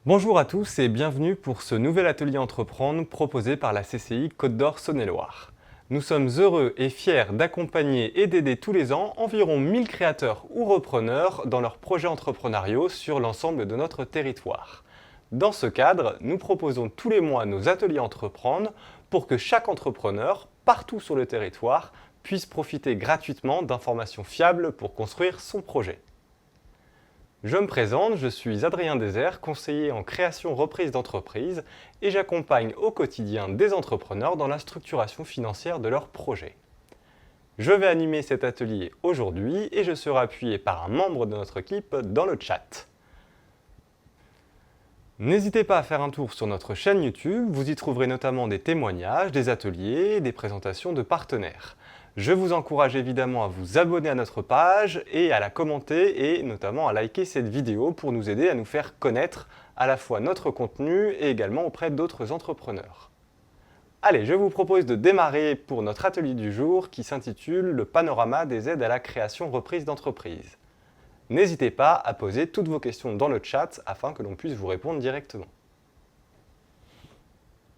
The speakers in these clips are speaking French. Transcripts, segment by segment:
Bonjour à tous et bienvenue pour ce nouvel atelier entreprendre proposé par la CCI Côte d'Or Saône-et-Loire. Nous sommes heureux et fiers d'accompagner et d'aider tous les ans environ 1000 créateurs ou repreneurs dans leurs projets entrepreneuriaux sur l'ensemble de notre territoire. Dans ce cadre, nous proposons tous les mois nos ateliers entreprendre pour que chaque entrepreneur, partout sur le territoire, puisse profiter gratuitement d'informations fiables pour construire son projet. Je me présente, je suis Adrien Désert, conseiller en création reprise d'entreprise et j'accompagne au quotidien des entrepreneurs dans la structuration financière de leurs projets. Je vais animer cet atelier aujourd'hui et je serai appuyé par un membre de notre équipe dans le chat. N'hésitez pas à faire un tour sur notre chaîne YouTube, vous y trouverez notamment des témoignages, des ateliers et des présentations de partenaires. Je vous encourage évidemment à vous abonner à notre page et à la commenter et notamment à liker cette vidéo pour nous aider à nous faire connaître à la fois notre contenu et également auprès d'autres entrepreneurs. Allez, je vous propose de démarrer pour notre atelier du jour qui s'intitule « Le panorama des aides à la création reprise d'entreprise ». N'hésitez pas à poser toutes vos questions dans le chat afin que l'on puisse vous répondre directement.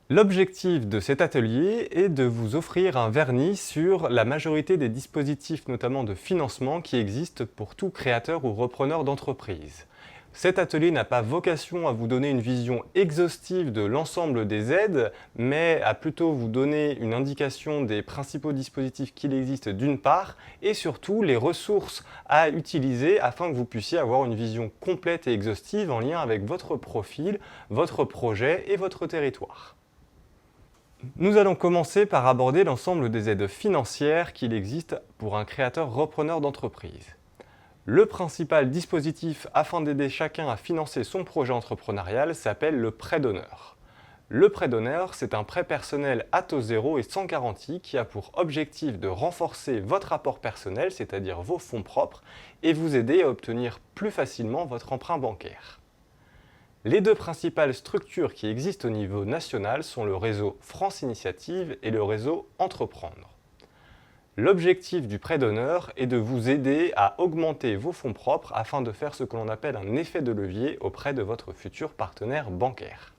L'objectif de cet atelier est de vous offrir un vernis sur la majorité des dispositifs, notamment de financement, qui existent pour tout créateur ou repreneur d'entreprise. Cet atelier n'a pas vocation à vous donner une vision exhaustive de l'ensemble des aides, mais à plutôt vous donner une indication des principaux dispositifs qu'il existe d'une part, et surtout les ressources à utiliser afin que vous puissiez avoir une vision complète et exhaustive en lien avec votre profil, votre projet et votre territoire. Nous allons commencer par aborder l'ensemble des aides financières qu'il existe pour un créateur repreneur d'entreprise. Le principal dispositif afin d'aider chacun à financer son projet entrepreneurial s'appelle le prêt d'honneur. Le prêt d'honneur, c'est un prêt personnel à taux zéro et sans garantie qui a pour objectif de renforcer votre apport personnel, c'est-à-dire vos fonds propres, et vous aider à obtenir plus facilement votre emprunt bancaire. Les deux principales structures qui existent au niveau national sont le réseau France Initiative et le réseau Entreprendre. L'objectif du prêt d'honneur est de vous aider à augmenter vos fonds propres afin de faire ce que l'on appelle un effet de levier auprès de votre futur partenaire bancaire.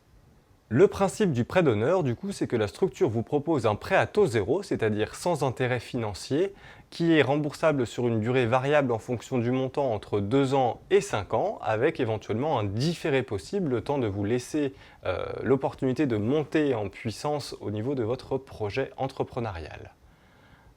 Le principe du prêt d'honneur, du coup, c'est que la structure vous propose un prêt à taux zéro, c'est-à-dire sans intérêt financier, qui est remboursable sur une durée variable en fonction du montant entre 2 ans et 5 ans, avec éventuellement un différé possible, le temps de vous laisser l'opportunité de monter en puissance au niveau de votre projet entrepreneurial.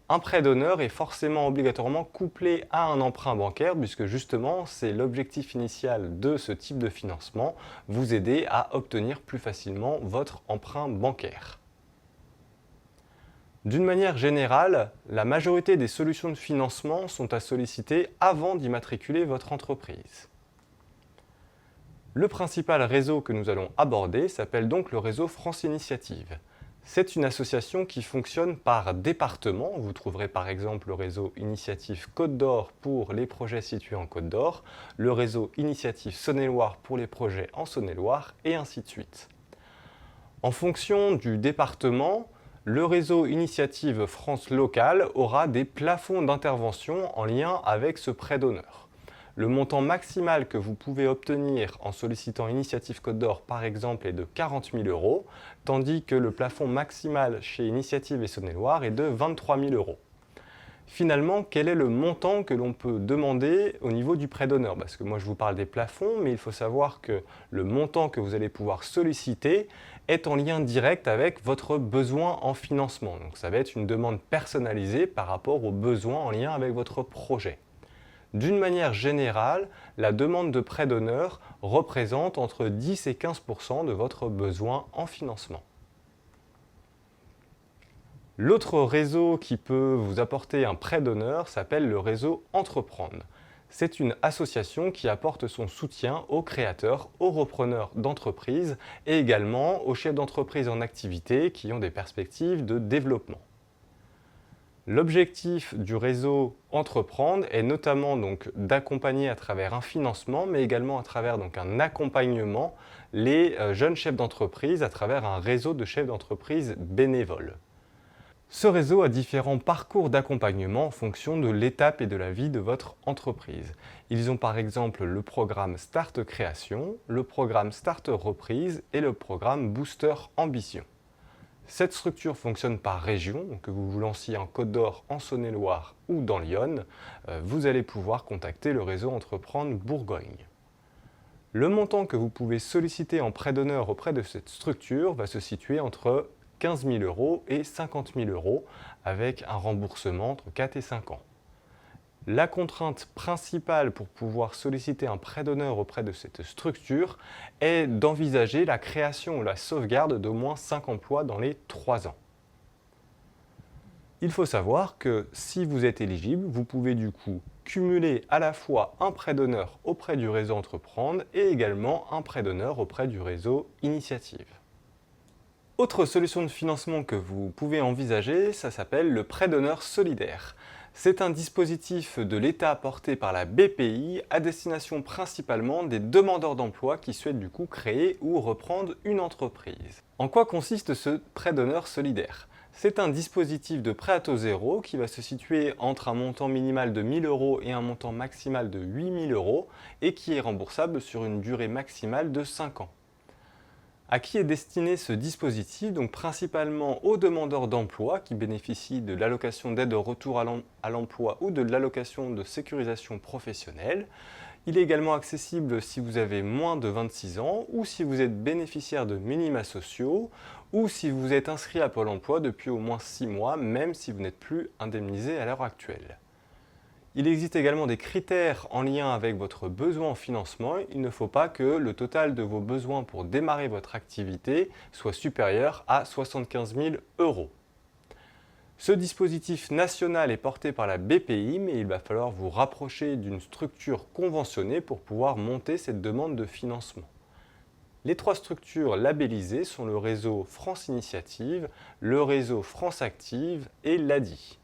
Un prêt d'honneur est forcément obligatoirement couplé à un emprunt bancaire puisque justement c'est l'objectif initial de ce type de financement, vous aider à obtenir plus facilement votre emprunt bancaire. D'une manière générale, la majorité des solutions de financement sont à solliciter avant d'immatriculer votre entreprise. Le principal réseau que nous allons aborder s'appelle donc le réseau France Initiative. C'est une association qui fonctionne par département. Vous trouverez par exemple le réseau Initiative Côte d'Or pour les projets situés en Côte d'Or, le réseau Initiative Saône-et-Loire pour les projets en Saône-et-Loire, et ainsi de suite. En fonction du département, le réseau Initiative France Locale aura des plafonds d'intervention en lien avec ce prêt d'honneur. Le montant maximal que vous pouvez obtenir en sollicitant Initiative Côte d'Or par exemple est de 40 000 €, tandis que le plafond maximal chez Initiative et Saône-et-Loire est de 23 000 €. Finalement, quel est le montant que l'on peut demander au niveau du prêt d'honneur? Parce que moi je vous parle des plafonds, mais il faut savoir que le montant que vous allez pouvoir solliciter est en lien direct avec votre besoin en financement. Donc ça va être une demande personnalisée par rapport aux besoins en lien avec votre projet. D'une manière générale, la demande de prêt d'honneur représente entre 10 et 15% de votre besoin en financement. L'autre réseau qui peut vous apporter un prêt d'honneur s'appelle le réseau Entreprendre. C'est une association qui apporte son soutien aux créateurs, aux repreneurs d'entreprises et également aux chefs d'entreprise en activité qui ont des perspectives de développement. L'objectif du réseau Entreprendre est notamment d'accompagner à travers un financement, mais également à travers un accompagnement les jeunes chefs d'entreprise à travers un réseau de chefs d'entreprise bénévoles. Ce réseau a différents parcours d'accompagnement en fonction de l'étape et de la vie de votre entreprise. Ils ont par exemple le programme Start Création, le programme Start Reprise et le programme Booster Ambition. Cette structure fonctionne par région, donc que vous vous lanciez en Côte d'Or, en Saône-et-Loire ou dans l'Yonne, vous allez pouvoir contacter le réseau Entreprendre Bourgogne. Le montant que vous pouvez solliciter en prêt d'honneur auprès de cette structure va se situer entre 15 000 € et 50 000 € avec un remboursement entre 4 et 5 ans. La contrainte principale pour pouvoir solliciter un prêt d'honneur auprès de cette structure est d'envisager la création ou la sauvegarde d'au moins 5 emplois dans les 3 ans. Il faut savoir que si vous êtes éligible, vous pouvez du coup cumuler à la fois un prêt d'honneur auprès du réseau Entreprendre et également un prêt d'honneur auprès du réseau Initiative. Autre solution de financement que vous pouvez envisager, ça s'appelle le prêt d'honneur solidaire. C'est un dispositif de l'État apporté par la BPI à destination principalement des demandeurs d'emploi qui souhaitent du coup créer ou reprendre une entreprise. En quoi consiste ce prêt d'honneur solidaire ? C'est un dispositif de prêt à taux zéro qui va se situer entre un montant minimal de 1 000 € et un montant maximal de 8 000 € et qui est remboursable sur une durée maximale de 5 ans. À qui est destiné ce dispositif? Donc principalement aux demandeurs d'emploi qui bénéficient de l'allocation d'aide au retour à l'emploi ou de l'allocation de sécurisation professionnelle. Il est également accessible si vous avez moins de 26 ans ou si vous êtes bénéficiaire de minima sociaux ou si vous êtes inscrit à Pôle emploi depuis au moins 6 mois, même si vous n'êtes plus indemnisé à l'heure actuelle. Il existe également des critères en lien avec votre besoin en financement. Il ne faut pas que le total de vos besoins pour démarrer votre activité soit supérieur à 75 000 €. Ce dispositif national est porté par la BPI, mais il va falloir vous rapprocher d'une structure conventionnée pour pouvoir monter cette demande de financement. Les 3 structures labellisées sont le réseau France Initiative, le réseau France Active et l'ADI.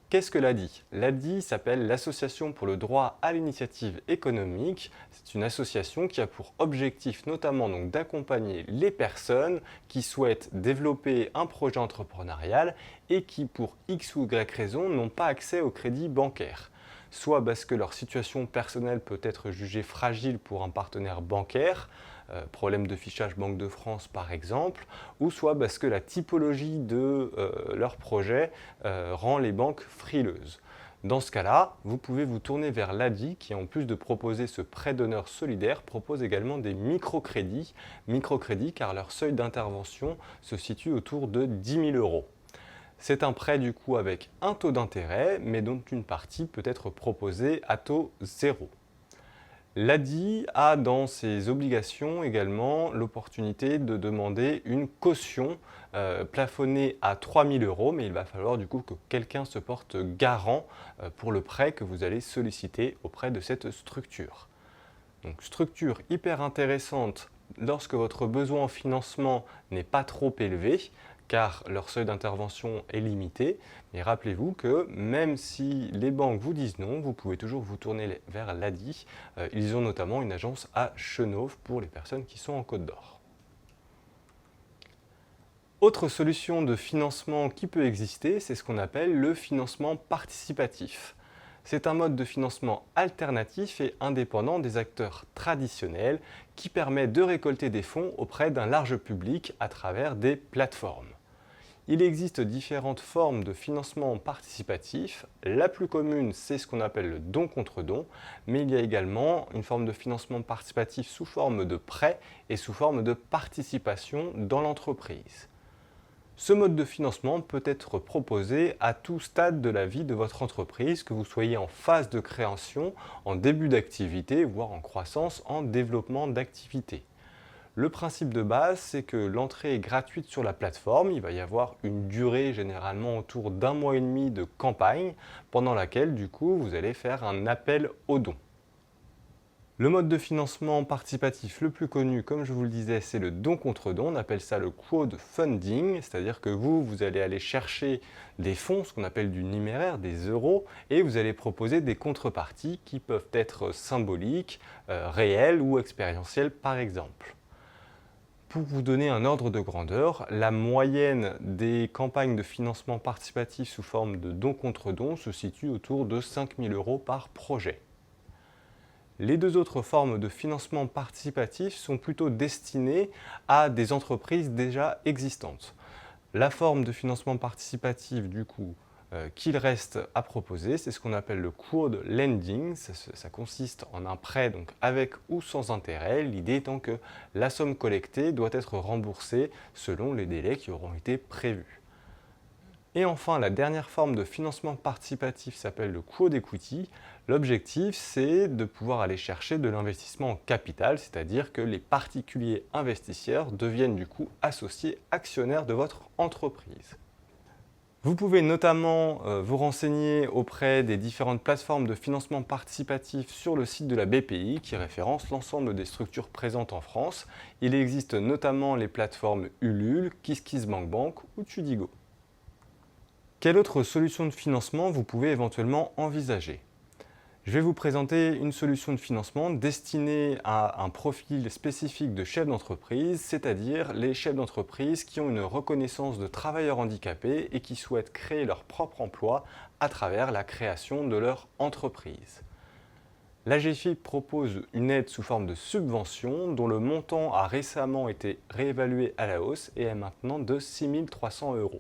Qu'est-ce que l'ADI? L'ADI s'appelle l'Association pour le droit à l'initiative économique. C'est une association qui a pour objectif notamment donc d'accompagner les personnes qui souhaitent développer un projet entrepreneurial et qui pour X ou Y raison n'ont pas accès au crédit bancaire. Soit parce que leur situation personnelle peut être jugée fragile pour un partenaire bancaire, problème de fichage Banque de France par exemple, ou soit parce que la typologie de leur projet rend les banques frileuses. Dans ce cas-là, vous pouvez vous tourner vers l'ADI qui, en plus de proposer ce prêt d'honneur solidaire, propose également des microcrédits. Microcrédits car leur seuil d'intervention se situe autour de 10 000 €. C'est un prêt du coup avec un taux d'intérêt, mais dont une partie peut être proposée à taux zéro. L'ADI a dans ses obligations également l'opportunité de demander une caution plafonnée à 3 000 €, mais il va falloir du coup que quelqu'un se porte garant pour le prêt que vous allez solliciter auprès de cette structure. Donc structure hyper intéressante lorsque votre besoin en financement n'est pas trop élevé, car leur seuil d'intervention est limité. Mais rappelez-vous que même si les banques vous disent non, vous pouvez toujours vous tourner vers l'ADI. Ils ont notamment une agence à Chenôve pour les personnes qui sont en Côte d'Or. Autre solution de financement qui peut exister, c'est ce qu'on appelle le financement participatif. C'est un mode de financement alternatif et indépendant des acteurs traditionnels qui permet de récolter des fonds auprès d'un large public à travers des plateformes. Il existe différentes formes de financement participatif. La plus commune, c'est ce qu'on appelle le don contre don, mais il y a également une forme de financement participatif sous forme de prêt et sous forme de participation dans l'entreprise. Ce mode de financement peut être proposé à tout stade de la vie de votre entreprise, que vous soyez en phase de création, en début d'activité, voire en croissance, en développement d'activité. Le principe de base, c'est que l'entrée est gratuite sur la plateforme. Il va y avoir une durée généralement autour d'1 mois et demi de campagne, pendant laquelle du coup vous allez faire un appel aux dons. Le mode de financement participatif le plus connu, comme je vous le disais, c'est le don contre don. On appelle ça le crowdfunding, c'est-à-dire que vous allez aller chercher des fonds, ce qu'on appelle du numéraire, des euros, et vous allez proposer des contreparties qui peuvent être symboliques, réelles ou expérientielles par exemple. Pour vous donner un ordre de grandeur, la moyenne des campagnes de financement participatif sous forme de don contre don se situe autour de 5 000 € par projet. Les deux autres formes de financement participatif sont plutôt destinées à des entreprises déjà existantes. La forme de financement participatif, du coup, qu'il reste à proposer, c'est ce qu'on appelle le crowd lending. Ça consiste en un prêt donc avec ou sans intérêt, l'idée étant que la somme collectée doit être remboursée selon les délais qui auront été prévus. Et enfin, la dernière forme de financement participatif s'appelle le crowd equity. L'objectif, c'est de pouvoir aller chercher de l'investissement en capital, c'est-à-dire que les particuliers investisseurs deviennent du coup associés actionnaires de votre entreprise. Vous pouvez notamment vous renseigner auprès des différentes plateformes de financement participatif sur le site de la BPI qui référence l'ensemble des structures présentes en France. Il existe notamment les plateformes Ulule, KissKissBankBank ou Tudigo. Quelle autre solution de financement vous pouvez éventuellement envisager ? Je vais vous présenter une solution de financement destinée à un profil spécifique de chef d'entreprise, c'est-à-dire les chefs d'entreprise qui ont une reconnaissance de travailleurs handicapés et qui souhaitent créer leur propre emploi à travers la création de leur entreprise. L'AGFIP propose une aide sous forme de subvention dont le montant a récemment été réévalué à la hausse et est maintenant de 6 300 €.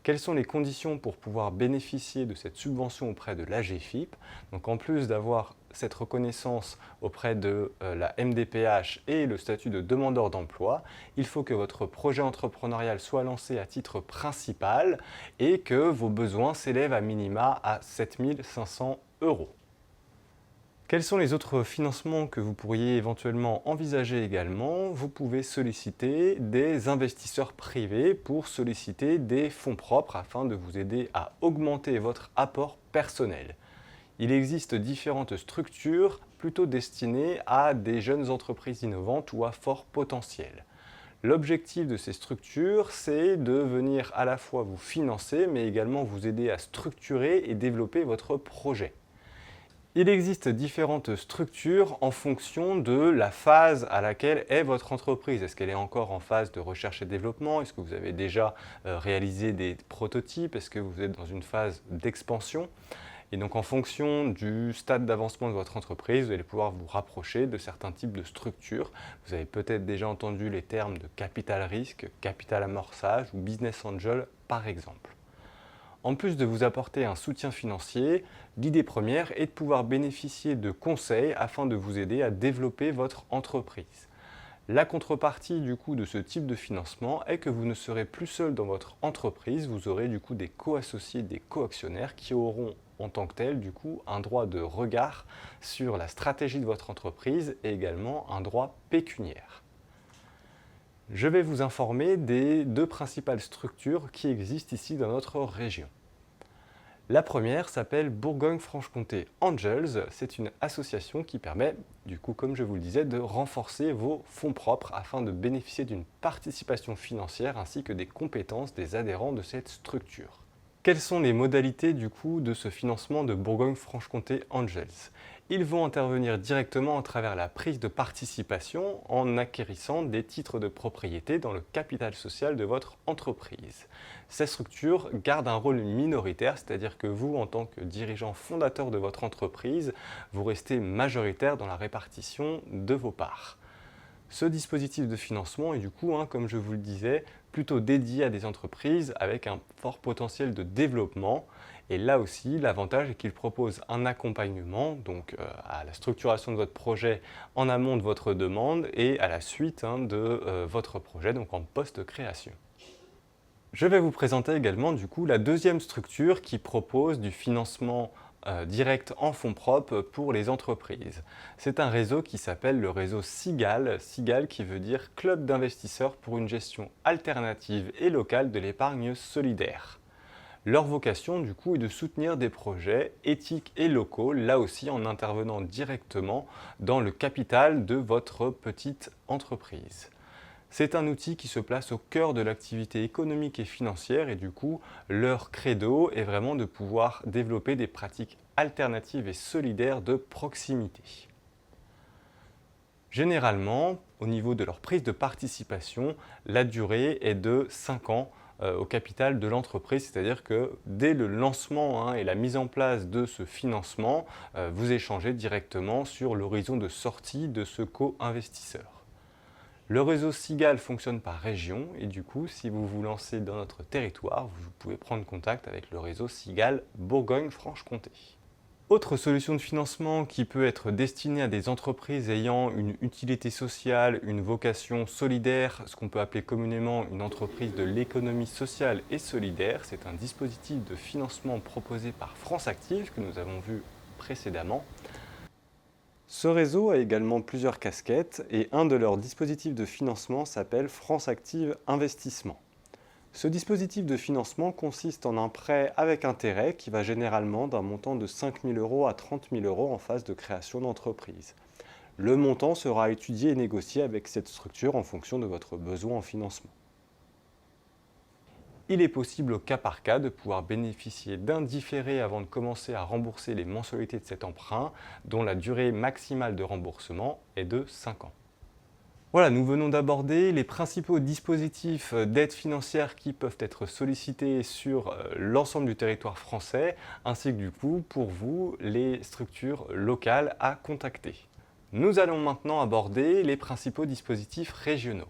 Quelles sont les conditions pour pouvoir bénéficier de cette subvention auprès de l'AGFIP? Donc en plus d'avoir cette reconnaissance auprès de la MDPH et le statut de demandeur d'emploi, il faut que votre projet entrepreneurial soit lancé à titre principal et que vos besoins s'élèvent à minima à 7 500 €. Quels sont les autres financements que vous pourriez éventuellement envisager également? Vous pouvez solliciter des investisseurs privés pour solliciter des fonds propres afin de vous aider à augmenter votre apport personnel. Il existe différentes structures plutôt destinées à des jeunes entreprises innovantes ou à fort potentiel. L'objectif de ces structures, c'est de venir à la fois vous financer, mais également vous aider à structurer et développer votre projet. Il existe différentes structures en fonction de la phase à laquelle est votre entreprise. Est-ce qu'elle est encore en phase de recherche et développement? Est-ce que vous avez déjà réalisé des prototypes? Est-ce que vous êtes dans une phase d'expansion? Et donc en fonction du stade d'avancement de votre entreprise, vous allez pouvoir vous rapprocher de certains types de structures. Vous avez peut-être déjà entendu les termes de capital risque, capital amorçage ou business angel par exemple. En plus de vous apporter un soutien financier, l'idée première est de pouvoir bénéficier de conseils afin de vous aider à développer votre entreprise. La contrepartie du coup de ce type de financement est que vous ne serez plus seul dans votre entreprise, vous aurez du coup des co-associés, des co-actionnaires qui auront en tant que tels du coup un droit de regard sur la stratégie de votre entreprise et également un droit pécuniaire. Je vais vous informer des deux principales structures qui existent ici dans notre région. La première s'appelle Bourgogne-Franche-Comté Angels. C'est une association qui permet, du coup, comme je vous le disais, de renforcer vos fonds propres afin de bénéficier d'une participation financière ainsi que des compétences des adhérents de cette structure. Quelles sont les modalités du coup de ce financement de Bourgogne-Franche-Comté Angels? Ils vont intervenir directement à travers la prise de participation en acquérissant des titres de propriété dans le capital social de votre entreprise. Ces structures gardent un rôle minoritaire, c'est-à-dire que vous, en tant que dirigeant fondateur de votre entreprise, vous restez majoritaire dans la répartition de vos parts. Ce dispositif de financement est du coup, comme je vous le disais, plutôt dédié à des entreprises avec un fort potentiel de développement. Et là aussi, l'avantage est qu'il propose un accompagnement donc, à la structuration de votre projet en amont de votre demande et à la suite de votre projet, donc en post-création. Je vais vous présenter également du coup la deuxième structure qui propose du financement direct en fonds propres pour les entreprises. C'est un réseau qui s'appelle le réseau SIGAL, SIGAL qui veut dire Club d'investisseurs pour une gestion alternative et locale de l'épargne solidaire. Leur vocation du coup est de soutenir des projets éthiques et locaux, là aussi en intervenant directement dans le capital de votre petite entreprise. C'est un outil qui se place au cœur de l'activité économique et financière et du coup, leur credo est vraiment de pouvoir développer des pratiques alternatives et solidaires de proximité. Généralement, au niveau de leur prise de participation, la durée est de 5 ans au capital de l'entreprise, c'est-à-dire que dès le lancement et la mise en place de ce financement, vous échangez directement sur l'horizon de sortie de ce co-investisseur. Le réseau Sigal fonctionne par région et du coup, si vous vous lancez dans notre territoire, vous pouvez prendre contact avec le réseau Sigal Bourgogne-Franche-Comté. Autre solution de financement qui peut être destinée à des entreprises ayant une utilité sociale, une vocation solidaire, ce qu'on peut appeler communément une entreprise de l'économie sociale et solidaire, c'est un dispositif de financement proposé par France Active que nous avons vu précédemment. Ce réseau a également plusieurs casquettes et un de leurs dispositifs de financement s'appelle France Active Investissement. Ce dispositif de financement consiste en un prêt avec intérêt qui va généralement d'un montant de 5 000 € à 30 000 € en phase de création d'entreprise. Le montant sera étudié et négocié avec cette structure en fonction de votre besoin en financement. Il est possible au cas par cas de pouvoir bénéficier d'un différé avant de commencer à rembourser les mensualités de cet emprunt, dont la durée maximale de remboursement est de 5 ans. Voilà, nous venons d'aborder les principaux dispositifs d'aide financière qui peuvent être sollicités sur l'ensemble du territoire français, ainsi que du coup, pour vous, les structures locales à contacter. Nous allons maintenant aborder les principaux dispositifs régionaux.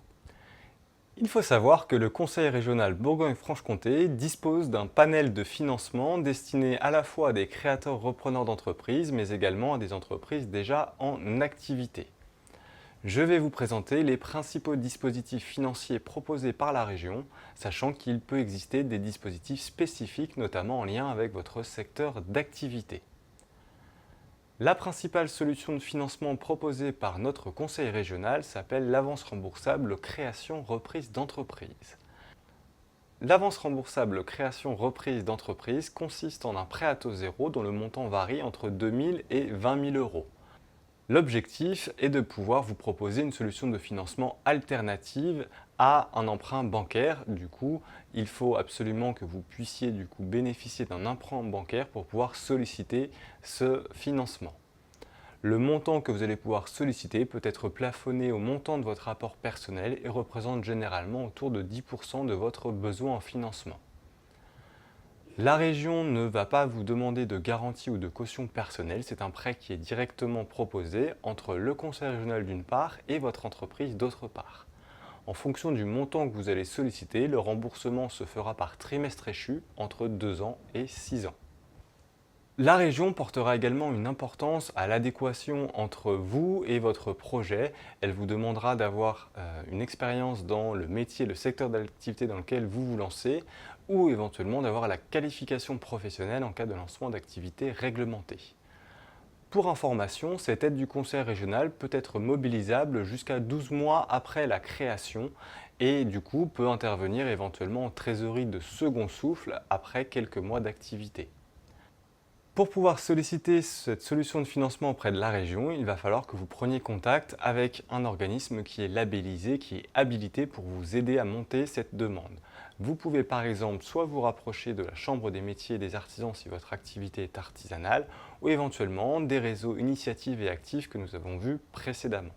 Il faut savoir que le Conseil régional Bourgogne-Franche-Comté dispose d'un panel de financement destiné à la fois à des créateurs repreneurs d'entreprises, mais également à des entreprises déjà en activité. Je vais vous présenter les principaux dispositifs financiers proposés par la région, sachant qu'il peut exister des dispositifs spécifiques, notamment en lien avec votre secteur d'activité. La principale solution de financement proposée par notre conseil régional s'appelle l'avance remboursable création-reprise d'entreprise. L'avance remboursable création-reprise d'entreprise consiste en un prêt à taux zéro dont le montant varie entre 2 000 et 20 000 €. L'objectif est de pouvoir vous proposer une solution de financement alternative à un emprunt bancaire. Du coup, il faut absolument que vous puissiez bénéficier d'un emprunt bancaire pour pouvoir solliciter ce financement. Le montant que vous allez pouvoir solliciter peut être plafonné au montant de votre apport personnel et représente généralement autour de 10% de votre besoin en financement. La région ne va pas vous demander de garantie ou de caution personnelle, c'est un prêt qui est directement proposé entre le conseil régional d'une part et votre entreprise d'autre part. En fonction du montant que vous allez solliciter, le remboursement se fera par trimestre échu entre 2 ans et 6 ans. La région portera également une importance à l'adéquation entre vous et votre projet. Elle vous demandera d'avoir une expérience dans le métier, le secteur d'activité dans lequel vous vous lancez, ou éventuellement d'avoir la qualification professionnelle en cas de lancement d'activité réglementée. Pour information, cette aide du conseil régional peut être mobilisable jusqu'à 12 mois après la création et du coup peut intervenir éventuellement en trésorerie de second souffle après quelques mois d'activité. Pour pouvoir solliciter cette solution de financement auprès de la région, il va falloir que vous preniez contact avec un organisme qui est labellisé, qui est habilité pour vous aider à monter cette demande. Vous pouvez par exemple soit vous rapprocher de la Chambre des métiers et des artisans si votre activité est artisanale, ou éventuellement des réseaux initiatives et actifs que nous avons vus précédemment.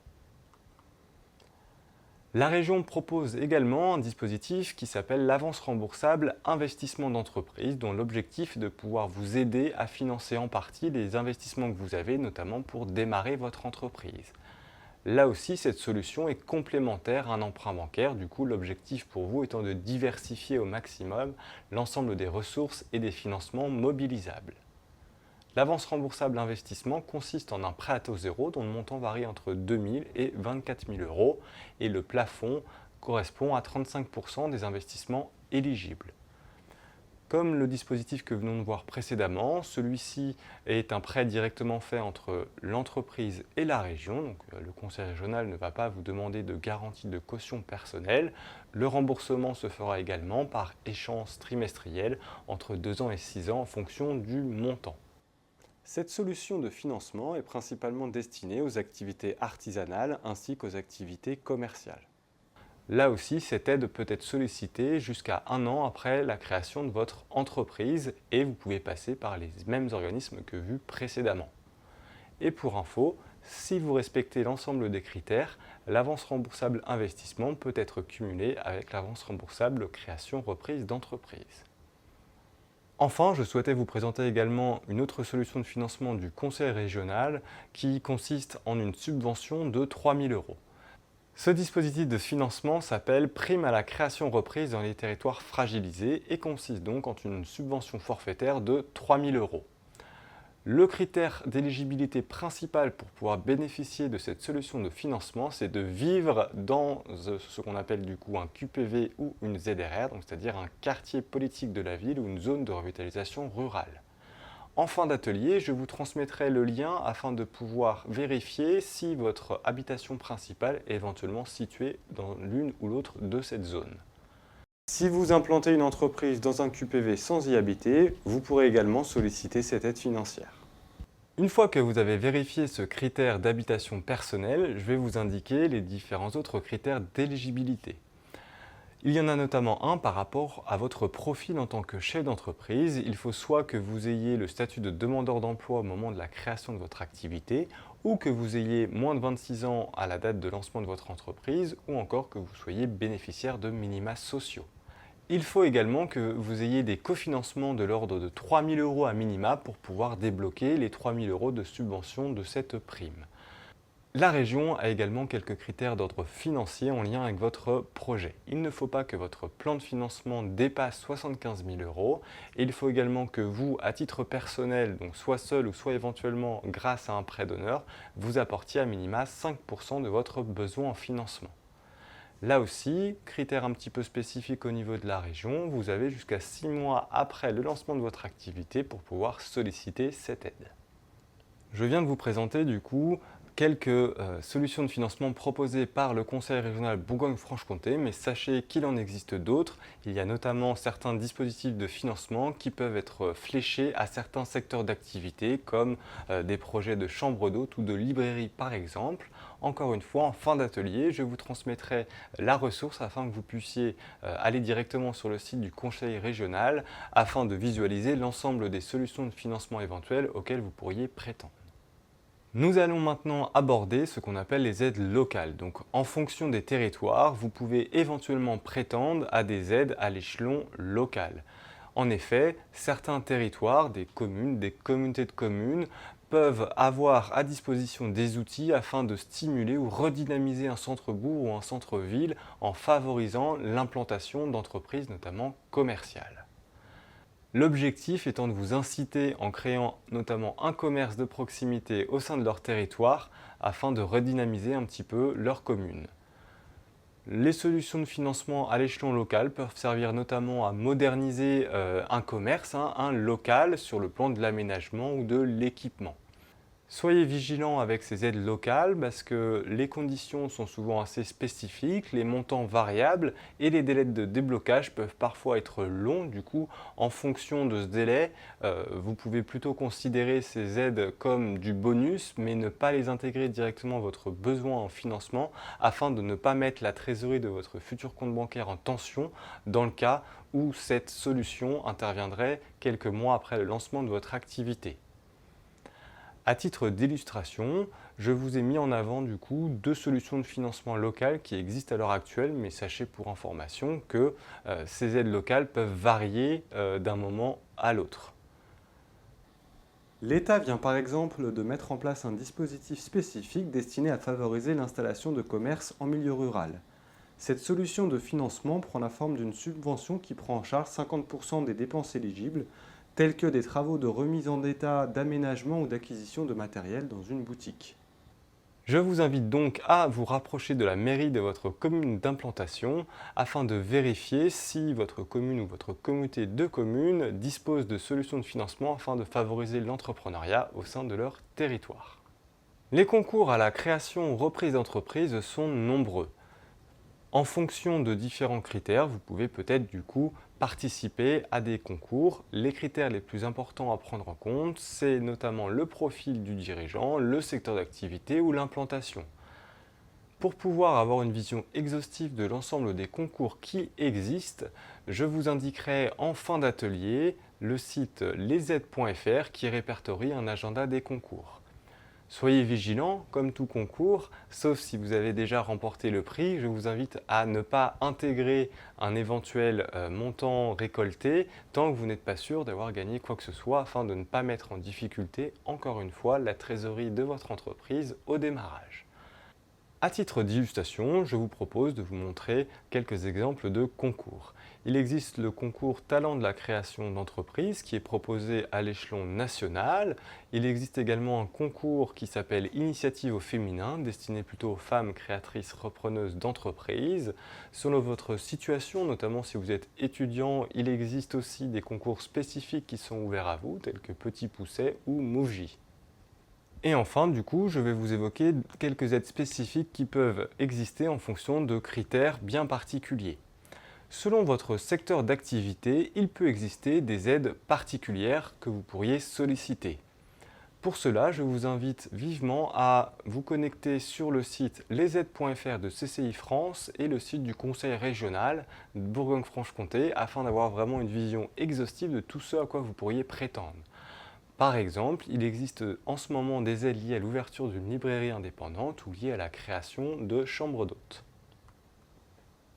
La région propose également un dispositif qui s'appelle l'avance remboursable investissement d'entreprise, dont l'objectif est de pouvoir vous aider à financer en partie les investissements que vous avez, notamment pour démarrer votre entreprise. Là aussi, cette solution est complémentaire à un emprunt bancaire, du coup l'objectif pour vous étant de diversifier au maximum l'ensemble des ressources et des financements mobilisables. L'avance remboursable investissement consiste en un prêt à taux zéro dont le montant varie entre 2 000 et 24 000 € et le plafond correspond à 35% des investissements éligibles. Comme le dispositif que venons de voir précédemment, celui-ci est un prêt directement fait entre l'entreprise et la région. Donc, le conseil régional ne va pas vous demander de garantie de caution personnelle. Le remboursement se fera également par échéance trimestrielle entre 2 ans et 6 ans en fonction du montant. Cette solution de financement est principalement destinée aux activités artisanales ainsi qu'aux activités commerciales. Là aussi, cette aide peut être sollicitée jusqu'à 1 an après la création de votre entreprise et vous pouvez passer par les mêmes organismes que vus précédemment. Et pour info, Si vous respectez l'ensemble des critères, l'avance remboursable investissement peut être cumulée avec l'avance remboursable création-reprise d'entreprise. Enfin, je souhaitais vous présenter également une autre solution de financement du conseil régional qui consiste en une subvention de 3 000 euros. Ce dispositif de financement s'appelle Prime à la création-reprise dans les territoires fragilisés et consiste donc en une subvention forfaitaire de 3 000 euros. Le critère d'éligibilité principal pour pouvoir bénéficier de cette solution de financement, c'est de vivre dans ce qu'on appelle du coup un QPV ou une ZRR, donc c'est-à-dire un quartier politique de la ville ou une zone de revitalisation rurale. En fin d'atelier, je vous transmettrai le lien afin de pouvoir vérifier si votre habitation principale est éventuellement située dans l'une ou l'autre de cette zone. Si vous implantez une entreprise dans un QPV sans y habiter, vous pourrez également solliciter cette aide financière. Une fois que vous avez vérifié ce critère d'habitation personnelle, je vais vous indiquer les différents autres critères d'éligibilité. Il y en a notamment un par rapport à votre profil en tant que chef d'entreprise. Il faut soit que vous ayez le statut de demandeur d'emploi au moment de la création de votre activité, ou que vous ayez moins de 26 ans à la date de lancement de votre entreprise, ou encore que vous soyez bénéficiaire de minima sociaux. Il faut également que vous ayez des cofinancements de l'ordre de 3 000 euros à minima pour pouvoir débloquer les 3 000 euros de subvention de cette prime. La région a également quelques critères d'ordre financier en lien avec votre projet. Il ne faut pas que votre plan de financement dépasse 75 000 euros. Et il faut également que vous, à titre personnel, donc soit seul ou soit éventuellement grâce à un prêt d'honneur, vous apportiez à minima 5% de votre besoin en financement. Là aussi, critère un petit peu spécifique au niveau de la région, vous avez jusqu'à 6 mois après le lancement de votre activité pour pouvoir solliciter cette aide. Je viens de vous présenter du coup quelques solutions de financement proposées par le Conseil régional Bourgogne-Franche-Comté, mais sachez qu'il en existe d'autres. Il y a notamment certains dispositifs de financement qui peuvent être fléchés à certains secteurs d'activité, comme des projets de chambres d'hôtes ou de librairie par exemple. Encore une fois, en fin d'atelier, je vous transmettrai la ressource afin que vous puissiez aller directement sur le site du Conseil régional afin de visualiser l'ensemble des solutions de financement éventuelles auxquelles vous pourriez prétendre. Nous allons maintenant aborder ce qu'on appelle les aides locales. Donc, en fonction des territoires, vous pouvez éventuellement prétendre à des aides à l'échelon local. En effet, certains territoires, des communes, des communautés de communes, peuvent avoir à disposition des outils afin de stimuler ou redynamiser un centre-bourg ou un centre-ville en favorisant l'implantation d'entreprises, notamment commerciales. L'objectif étant de vous inciter en créant notamment un commerce de proximité au sein de leur territoire afin de redynamiser un petit peu leur commune. Les solutions de financement à l'échelon local peuvent servir notamment à moderniser un commerce, un local sur le plan de l'aménagement ou de l'équipement. Soyez vigilants avec ces aides locales parce que les conditions sont souvent assez spécifiques, les montants variables et les délais de déblocage peuvent parfois être longs. Du coup, en fonction de ce délai, vous pouvez plutôt considérer ces aides comme du bonus, mais ne pas les intégrer directement à votre besoin en financement afin de ne pas mettre la trésorerie de votre futur compte bancaire en tension dans le cas où cette solution interviendrait quelques mois après le lancement de votre activité. À titre d'illustration, je vous ai mis en avant du coup deux solutions de financement local qui existent à l'heure actuelle, mais sachez pour information que ces aides locales peuvent varier d'un moment à l'autre. L'État vient par exemple de mettre en place un dispositif spécifique destiné à favoriser l'installation de commerces en milieu rural. Cette solution de financement prend la forme d'une subvention qui prend en charge 50% des dépenses éligibles, tels que des travaux de remise en état, d'aménagement ou d'acquisition de matériel dans une boutique. Je vous invite donc à vous rapprocher de la mairie de votre commune d'implantation afin de vérifier si votre commune ou votre communauté de communes dispose de solutions de financement afin de favoriser l'entrepreneuriat au sein de leur territoire. Les concours à la création ou reprise d'entreprise sont nombreux. En fonction de différents critères, vous pouvez peut-être du coup participer à des concours. Les critères les plus importants à prendre en compte, c'est notamment le profil du dirigeant, le secteur d'activité ou l'implantation. Pour pouvoir avoir une vision exhaustive de l'ensemble des concours qui existent, je vous indiquerai en fin d'atelier le site lesaides.fr qui répertorie un agenda des concours. Soyez vigilants, comme tout concours, sauf si vous avez déjà remporté le prix, je vous invite à ne pas intégrer un éventuel montant récolté tant que vous n'êtes pas sûr d'avoir gagné quoi que ce soit afin de ne pas mettre en difficulté, encore une fois, la trésorerie de votre entreprise au démarrage. À titre d'illustration, je vous propose de vous montrer quelques exemples de concours. Il existe le concours Talent de la création d'entreprise qui est proposé à l'échelon national. Il existe également un concours qui s'appelle Initiative au féminin, destiné plutôt aux femmes créatrices repreneuses d'entreprise. Selon votre situation, notamment si vous êtes étudiant, il existe aussi des concours spécifiques qui sont ouverts à vous, tels que Petit Pousset ou Mouji. Et enfin, du coup, je vais vous évoquer quelques aides spécifiques qui peuvent exister en fonction de critères bien particuliers. Selon votre secteur d'activité, il peut exister des aides particulières que vous pourriez solliciter. Pour cela, je vous invite vivement à vous connecter sur le site lesaides.fr de CCI France et le site du Conseil régional de Bourgogne-Franche-Comté afin d'avoir vraiment une vision exhaustive de tout ce à quoi vous pourriez prétendre. Par exemple, il existe en ce moment des aides liées à l'ouverture d'une librairie indépendante ou liées à la création de chambres d'hôtes.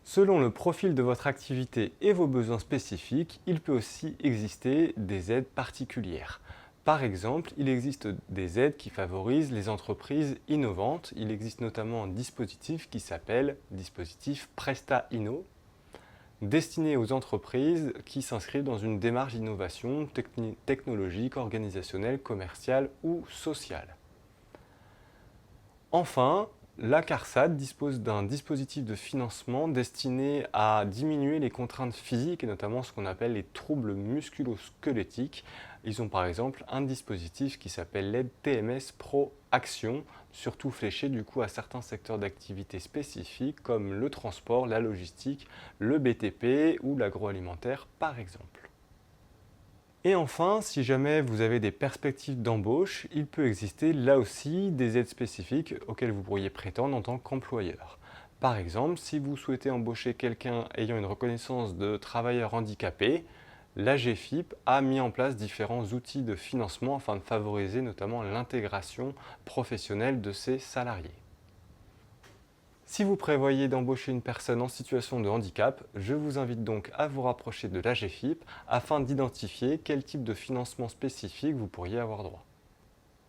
Selon le profil de votre activité et vos besoins spécifiques, il peut aussi exister des aides particulières. Par exemple, il existe des aides qui favorisent les entreprises innovantes. Il existe notamment un dispositif qui s'appelle dispositif Presta Inno, destiné aux entreprises qui s'inscrivent dans une démarche d'innovation technologique, organisationnelle, commerciale ou sociale. Enfin, la CARSAT dispose d'un dispositif de financement destiné à diminuer les contraintes physiques et notamment ce qu'on appelle les troubles musculo-squelettiques. Ils ont par exemple un dispositif qui s'appelle l'aide TMS Pro Action, surtout fléché du coup à certains secteurs d'activité spécifiques comme le transport, la logistique, le BTP ou l'agroalimentaire par exemple. Et enfin, si jamais vous avez des perspectives d'embauche, il peut exister là aussi des aides spécifiques auxquelles vous pourriez prétendre en tant qu'employeur. Par exemple, si vous souhaitez embaucher quelqu'un ayant une reconnaissance de travailleur handicapé, l'AGFIP a mis en place différents outils de financement afin de favoriser notamment l'intégration professionnelle de ses salariés. Si vous prévoyez d'embaucher une personne en situation de handicap, je vous invite donc à vous rapprocher de l'AGFIP afin d'identifier quel type de financement spécifique vous pourriez avoir droit.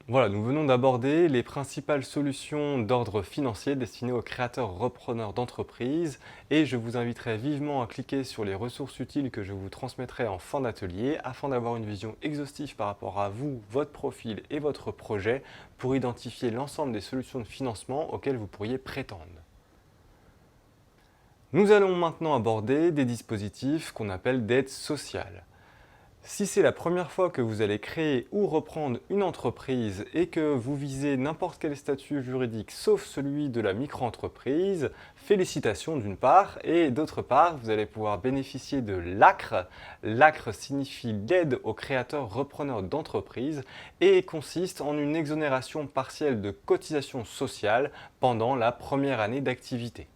Voilà, nous venons d'aborder les principales solutions d'ordre financier destinées aux créateurs repreneurs d'entreprises et je vous inviterai vivement à cliquer sur les ressources utiles que je vous transmettrai en fin d'atelier afin d'avoir une vision exhaustive par rapport à vous, votre profil et votre projet pour identifier l'ensemble des solutions de financement auxquelles vous pourriez prétendre. Nous allons maintenant aborder des dispositifs qu'on appelle d'aide sociale. Si c'est la première fois que vous allez créer ou reprendre une entreprise et que vous visez n'importe quel statut juridique sauf celui de la micro-entreprise, félicitations d'une part et d'autre part vous allez pouvoir bénéficier de l'ACRE. L'ACRE signifie l'aide aux créateurs repreneurs d'entreprise et consiste en une exonération partielle de cotisations sociales pendant la première année d'activité.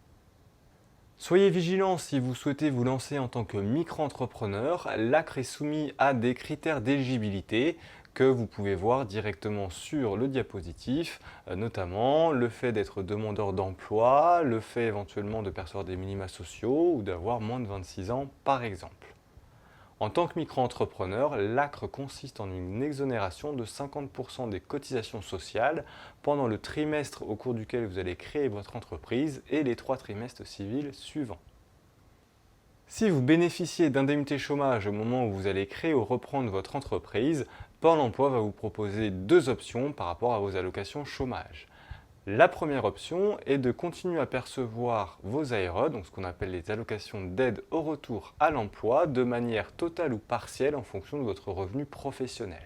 Soyez vigilants si vous souhaitez vous lancer en tant que micro-entrepreneur. L'ACRE est soumis à des critères d'éligibilité que vous pouvez voir directement sur le diapositif, notamment le fait d'être demandeur d'emploi, le fait éventuellement de percevoir des minima sociaux ou d'avoir moins de 26 ans par exemple. En tant que micro-entrepreneur, l'ACRE consiste en une exonération de 50% des cotisations sociales pendant le trimestre au cours duquel vous allez créer votre entreprise et les 3 trimestres civils suivants. Si vous bénéficiez d'indemnité chômage au moment où vous allez créer ou reprendre votre entreprise, Pôle emploi va vous proposer 2 options par rapport à vos allocations chômage. La première option est de continuer à percevoir vos ARE, donc ce qu'on appelle les allocations d'aide au retour à l'emploi, de manière totale ou partielle en fonction de votre revenu professionnel.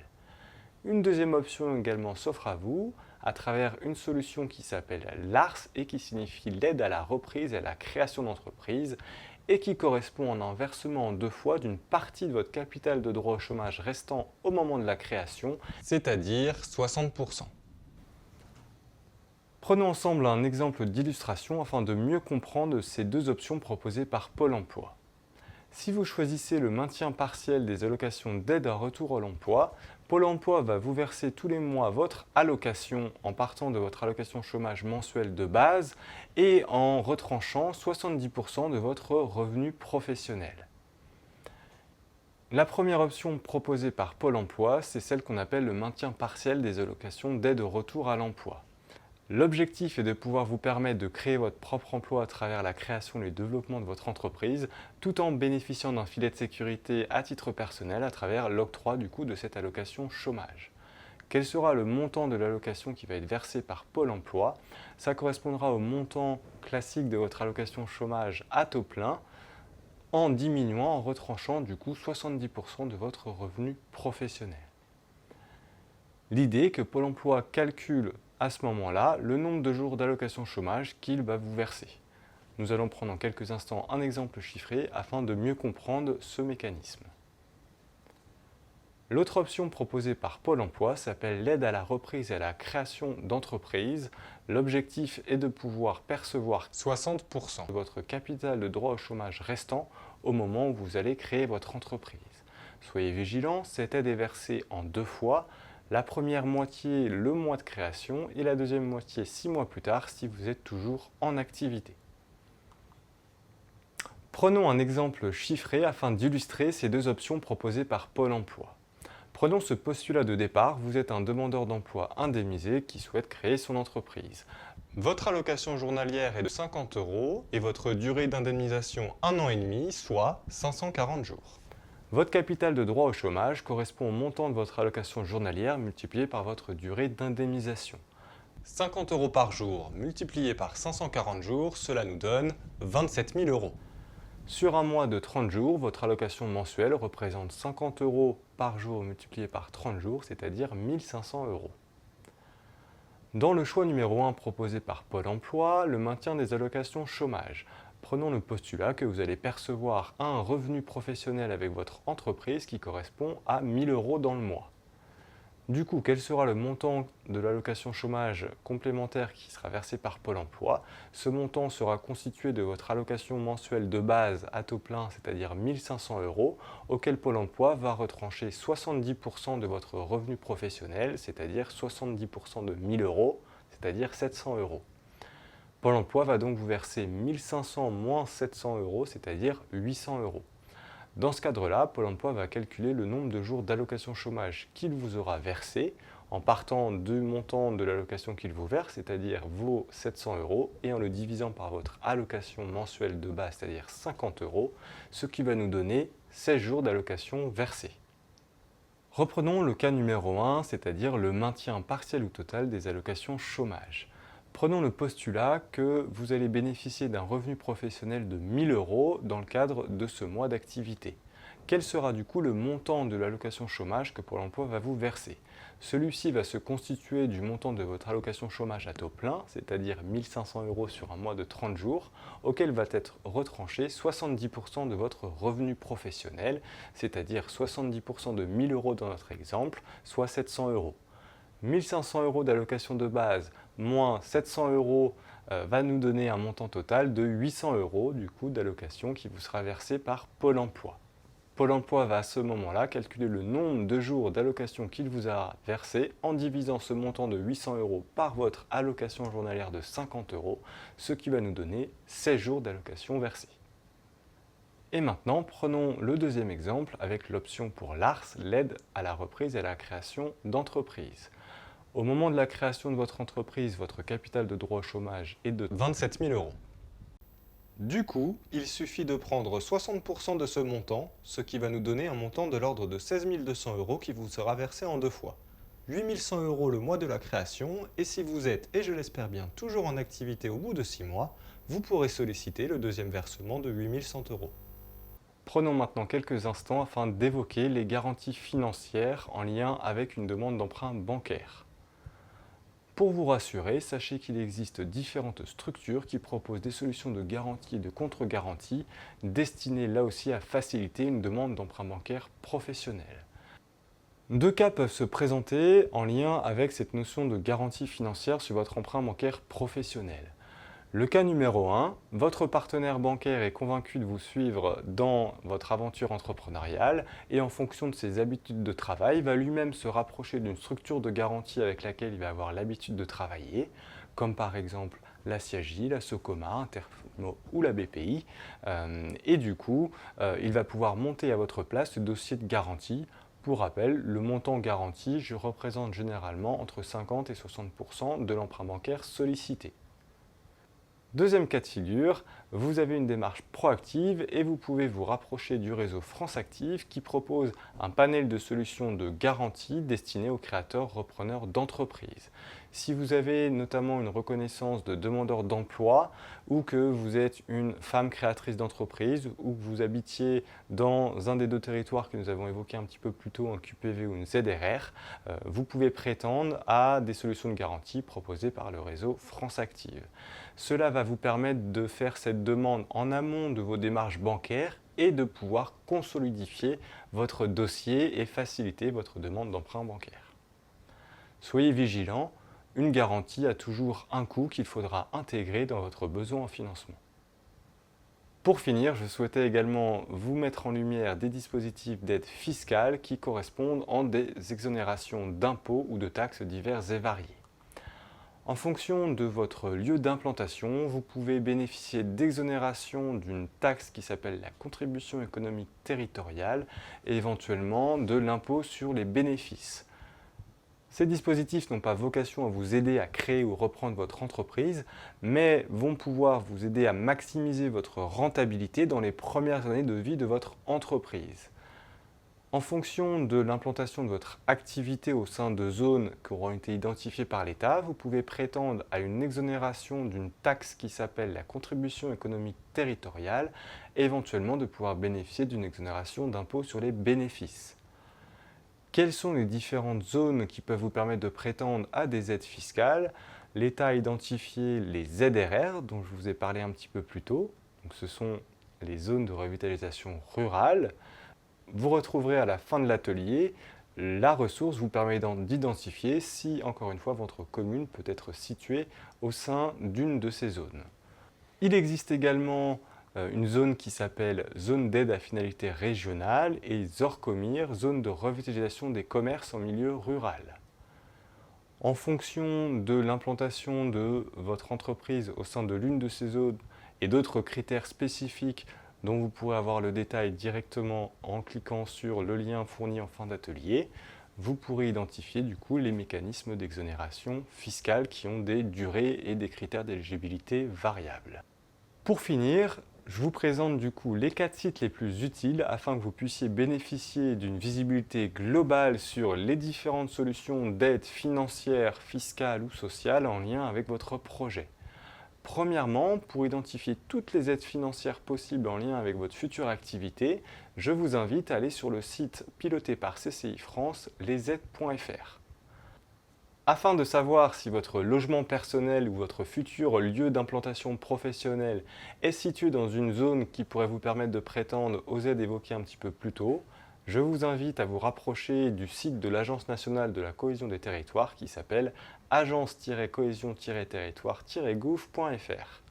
Une deuxième option également s'offre à vous à travers une solution qui s'appelle l'ARS et qui signifie l'aide à la reprise et à la création d'entreprise et qui correspond en un versement en 2 fois d'une partie de votre capital de droit au chômage restant au moment de la création, c'est-à-dire 60%. Prenons ensemble un exemple d'illustration afin de mieux comprendre ces 2 options proposées par Pôle emploi. Si vous choisissez le maintien partiel des allocations d'aide à retour à l'emploi, Pôle emploi va vous verser tous les mois votre allocation en partant de votre allocation chômage mensuelle de base et en retranchant 70% de votre revenu professionnel. La première option proposée par Pôle emploi, c'est celle qu'on appelle le maintien partiel des allocations d'aide au retour à l'emploi. L'objectif est de pouvoir vous permettre de créer votre propre emploi à travers la création et le développement de votre entreprise, tout en bénéficiant d'un filet de sécurité à titre personnel à travers l'octroi du coup de cette allocation chômage. Quel sera le montant de l'allocation qui va être versé par Pôle emploi? Ça correspondra au montant classique de votre allocation chômage à taux plein, en diminuant, en retranchant du coup 70% de votre revenu professionnel. L'idée est que Pôle emploi calcule à ce moment-là le nombre de jours d'allocation chômage qu'il va vous verser. Nous allons prendre en quelques instants un exemple chiffré afin de mieux comprendre ce mécanisme. L'autre option proposée par Pôle emploi s'appelle l'aide à la reprise et à la création d'entreprises. L'objectif est de pouvoir percevoir 60% de votre capital de droit au chômage restant au moment où vous allez créer votre entreprise. Soyez vigilants, cette aide est versée en 2 fois. La première moitié le mois de création et la deuxième moitié 6 mois plus tard si vous êtes toujours en activité. Prenons un exemple chiffré afin d'illustrer ces deux options proposées par Pôle emploi. Prenons ce postulat de départ, vous êtes un demandeur d'emploi indemnisé qui souhaite créer son entreprise. Votre allocation journalière est de 50 € et votre durée d'indemnisation 1 an et demi, soit 540 jours. Votre capital de droit au chômage correspond au montant de votre allocation journalière multiplié par votre durée d'indemnisation. 50 € par jour multiplié par 540 jours, cela nous donne 27 000 €. Sur un mois de 30 jours, votre allocation mensuelle représente 50 € par jour multiplié par 30 jours, c'est-à-dire 1 500 €. Dans le choix numéro 1 proposé par Pôle emploi, le maintien des allocations chômage. Prenons le postulat que vous allez percevoir un revenu professionnel avec votre entreprise qui correspond à 1 000 € dans le mois. Du coup, quel sera le montant de l'allocation chômage complémentaire qui sera versé par Pôle emploi? Ce montant sera constitué de votre allocation mensuelle de base à taux plein, c'est-à-dire 1 500 €, auquel Pôle emploi va retrancher 70% de votre revenu professionnel, c'est-à-dire 70% de 1 000 €, c'est-à-dire 700 €. Pôle emploi va donc vous verser 1 500 moins 700 €, c'est-à-dire 800 €. Dans ce cadre-là, Pôle emploi va calculer le nombre de jours d'allocation chômage qu'il vous aura versé en partant du montant de l'allocation qu'il vous verse, c'est-à-dire vos 700 €, et en le divisant par votre allocation mensuelle de base, c'est-à-dire 50 €, ce qui va nous donner 16 jours d'allocation versée. Reprenons le cas numéro 1, c'est-à-dire le maintien partiel ou total des allocations chômage. Prenons le postulat que vous allez bénéficier d'un revenu professionnel de 1 000 € dans le cadre de ce mois d'activité. Quel sera du coup le montant de l'allocation chômage que Pôle emploi va vous verser? Celui-ci va se constituer du montant de votre allocation chômage à taux plein, c'est-à-dire 1 500 € sur un mois de 30 jours, auquel va être retranché 70% de votre revenu professionnel, c'est-à-dire 70% de 1 000 € dans notre exemple, soit 700 €. 1 500 € d'allocation de base moins 700 € va nous donner un montant total de 800 € du coup d'allocation qui vous sera versé par Pôle emploi. Pôle emploi va à ce moment-là calculer le nombre de jours d'allocation qu'il vous a versé en divisant ce montant de 800 € par votre allocation journalière de 50 €, ce qui va nous donner 16 jours d'allocation versée. Et maintenant, prenons le deuxième exemple avec l'option pour l'ARS, l'aide à la reprise et à la création d'entreprise. Au moment de la création de votre entreprise, votre capital de droit au chômage est de 27 000 €. Du coup, il suffit de prendre 60% de ce montant, ce qui va nous donner un montant de l'ordre de 16 200 € qui vous sera versé en 2 fois. 8 100 € le mois de la création, et si vous êtes, et je l'espère bien, toujours en activité au bout de 6 mois, vous pourrez solliciter le deuxième versement de 8 100 €. Prenons maintenant quelques instants afin d'évoquer les garanties financières en lien avec une demande d'emprunt bancaire. Pour vous rassurer, sachez qu'il existe différentes structures qui proposent des solutions de garantie et de contre-garantie destinées là aussi à faciliter une demande d'emprunt bancaire professionnel. Deux cas peuvent se présenter en lien avec cette notion de garantie financière sur votre emprunt bancaire professionnel. Le cas numéro 1, votre partenaire bancaire est convaincu de vous suivre dans votre aventure entrepreneuriale et en fonction de ses habitudes de travail, va lui-même se rapprocher d'une structure de garantie avec laquelle il va avoir l'habitude de travailler, comme par exemple la CIAJ, la Socoma, Interfimo ou la BPI. Et du coup, il va pouvoir monter à votre place le dossier de garantie. Pour rappel, le montant garanti représente généralement entre 50 et 60% de l'emprunt bancaire sollicité. Deuxième cas de figure, vous avez une démarche proactive et vous pouvez vous rapprocher du réseau France Active qui propose un panel de solutions de garantie destinées aux créateurs repreneurs d'entreprises. Si vous avez notamment une reconnaissance de demandeur d'emploi ou que vous êtes une femme créatrice d'entreprise ou que vous habitiez dans un des deux territoires que nous avons évoqués un petit peu plus tôt, un QPV ou une ZRR, vous pouvez prétendre à des solutions de garantie proposées par le réseau France Active. Cela va vous permettre de faire cette demande en amont de vos démarches bancaires et de pouvoir consolidifier votre dossier et faciliter votre demande d'emprunt bancaire. Soyez vigilants, une garantie a toujours un coût qu'il faudra intégrer dans votre besoin en financement. Pour finir, je souhaitais également vous mettre en lumière des dispositifs d'aide fiscale qui correspondent en des exonérations d'impôts ou de taxes diverses et variées. En fonction de votre lieu d'implantation, vous pouvez bénéficier d'exonération d'une taxe qui s'appelle la contribution économique territoriale et éventuellement de l'impôt sur les bénéfices. Ces dispositifs n'ont pas vocation à vous aider à créer ou reprendre votre entreprise, mais vont pouvoir vous aider à maximiser votre rentabilité dans les premières années de vie de votre entreprise. En fonction de l'implantation de votre activité au sein de zones qui auront été identifiées par l'État, vous pouvez prétendre à une exonération d'une taxe qui s'appelle la contribution économique territoriale et éventuellement de pouvoir bénéficier d'une exonération d'impôt sur les bénéfices. Quelles sont les différentes zones qui peuvent vous permettre de prétendre à des aides fiscales? L'État a identifié les ZRR dont je vous ai parlé un petit peu plus tôt. Donc, ce sont les zones de revitalisation rurale. Vous retrouverez à la fin de l'atelier la ressource vous permettant d'identifier si, encore une fois, votre commune peut être située au sein d'une de ces zones. Il existe également une zone qui s'appelle zone d'aide à finalité régionale et ZORCOMIR, zone de revitalisation des commerces en milieu rural. En fonction de l'implantation de votre entreprise au sein de l'une de ces zones et d'autres critères spécifiques dont vous pourrez avoir le détail directement en cliquant sur le lien fourni en fin d'atelier, vous pourrez identifier du coup les mécanismes d'exonération fiscale qui ont des durées et des critères d'éligibilité variables. Pour finir, je vous présente du coup les 4 sites les plus utiles afin que vous puissiez bénéficier d'une visibilité globale sur les différentes solutions d'aide financière, fiscale ou sociale en lien avec votre projet. Premièrement, pour identifier toutes les aides financières possibles en lien avec votre future activité, je vous invite à aller sur le site piloté par CCI France, lesaides.fr. Afin de savoir si votre logement personnel ou votre futur lieu d'implantation professionnelle est situé dans une zone qui pourrait vous permettre de prétendre aux aides évoquées un petit peu plus tôt, je vous invite à vous rapprocher du site de l'Agence nationale de la cohésion des territoires qui s'appelle agence-cohésion-territoire-gouv.fr.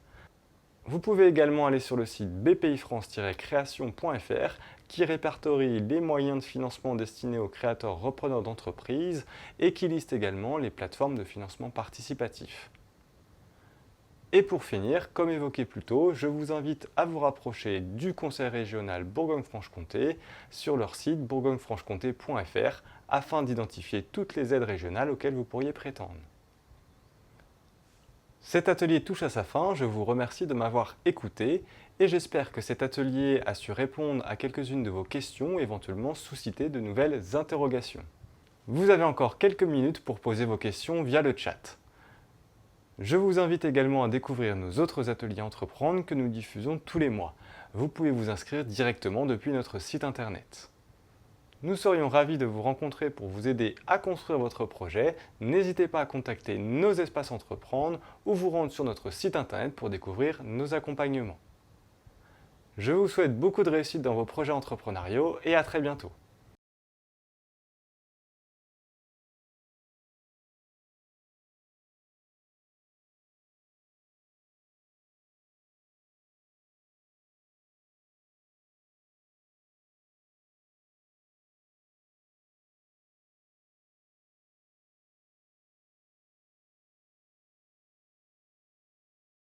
Vous pouvez également aller sur le site bpifrance-création.fr qui répertorie les moyens de financement destinés aux créateurs repreneurs d'entreprises et qui liste également les plateformes de financement participatif. Et pour finir, comme évoqué plus tôt, je vous invite à vous rapprocher du Conseil régional Bourgogne-Franche-Comté sur leur site bourgognefranchecomté.fr afin d'identifier toutes les aides régionales auxquelles vous pourriez prétendre. Cet atelier touche à sa fin, je vous remercie de m'avoir écouté et j'espère que cet atelier a su répondre à quelques-unes de vos questions et éventuellement susciter de nouvelles interrogations. Vous avez encore quelques minutes pour poser vos questions via le chat. Je vous invite également à découvrir nos autres ateliers Entreprendre que nous diffusons tous les mois. Vous pouvez vous inscrire directement depuis notre site internet. Nous serions ravis de vous rencontrer pour vous aider à construire votre projet. N'hésitez pas à contacter nos espaces Entreprendre ou vous rendre sur notre site internet pour découvrir nos accompagnements. Je vous souhaite beaucoup de réussite dans vos projets entrepreneuriaux et à très bientôt.